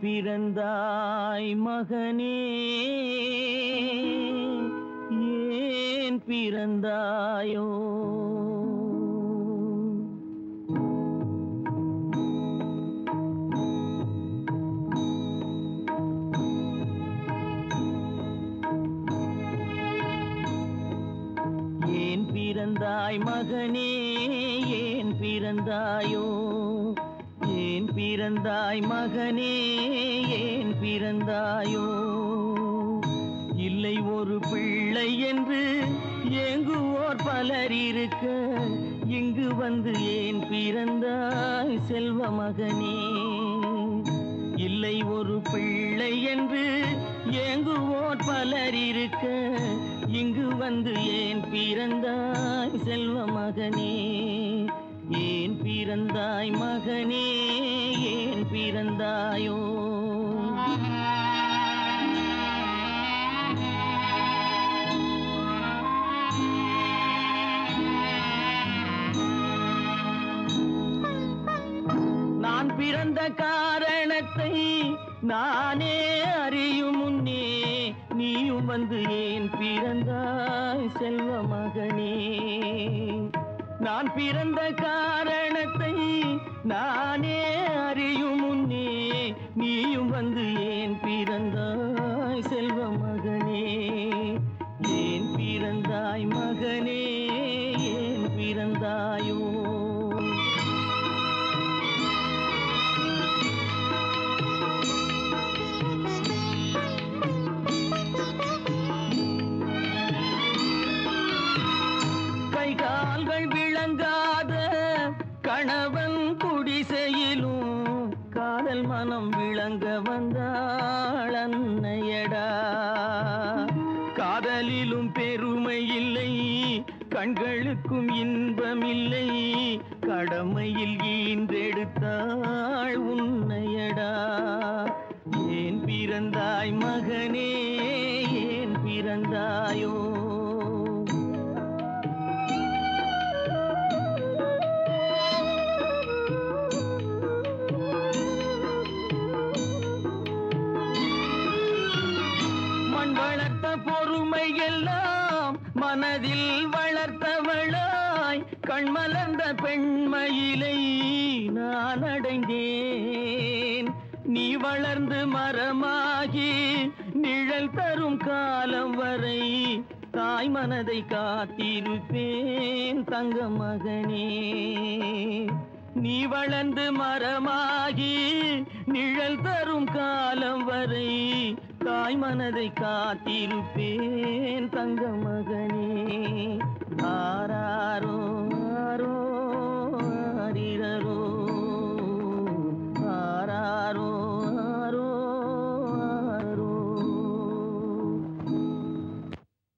பிறந்தாய் மகனே, ஏன் பிறந்தாயோ? ஏன் பிறந்தாய் மகனே, ஏன் பிறந்தாயோ? ஏன் பிறந்தாய் மகனே, ஏன் பிறந்தாயோ? இல்லை ஒரு பிள்ளை என்று ஏங்குவோர் பலர் இருக்க, இங்கு வந்து ஏன் பிறந்தாய் செல்வ மகனே? இல்லை ஒரு பிள்ளை என்று ஏங்குவோர் பலர் இருக்க, இங்கு வந்து ஏன் பிறந்தாய் செல்வ மகனே? ஏன் பிறந்தாய் மகனே, ஏன் பிறந்தாயோ? நான் பிறந்த காரணத்தை நானே அறியும் முன்னே, நீயும் வந்து ஏன் பிறந்தாய் செல்வ மகனே? நான் பிறந்த காரணத்தை நானே அறியும் முன்னே, நீயும் வந்து ஏன் பிறந்தாய் செல்வ மகனே? ஏன் பிறந்தாய் மகனே, ஏன் பிறந்தாயோ? கால்கள் விளங்காத கணவன் குடிசையிலும் காதல் மனம் விளங்க வந்தாள் அன்னையடா. காதலிலும் பெருமை இல்லை, கண்களுக்கும் இன்பமில்லை, கடமையில் ஈன்றெடுத்தாள் உன்னையடா. ஏன் பிறந்தாய் மகனே, ஏன் பிறந்தாயோ? வளர்த்த பொறுமை எல்லாம் மனதில் வளர்த்தவளாய், கண்மலர்ந்த பெண்மயிலை நான் அடைந்தேன். நீ வளர்ந்து மரமாகி நிழல் தரும் காலம் வரை தாய் மனதை காத்திருப்பேன் தங்க மகனே. நீ வளர்ந்து மரமாகி நிழல் தரும் காலம் வரை தாய் மனதை காத்திருப்பேன் தங்க மகனே. ஆராரோ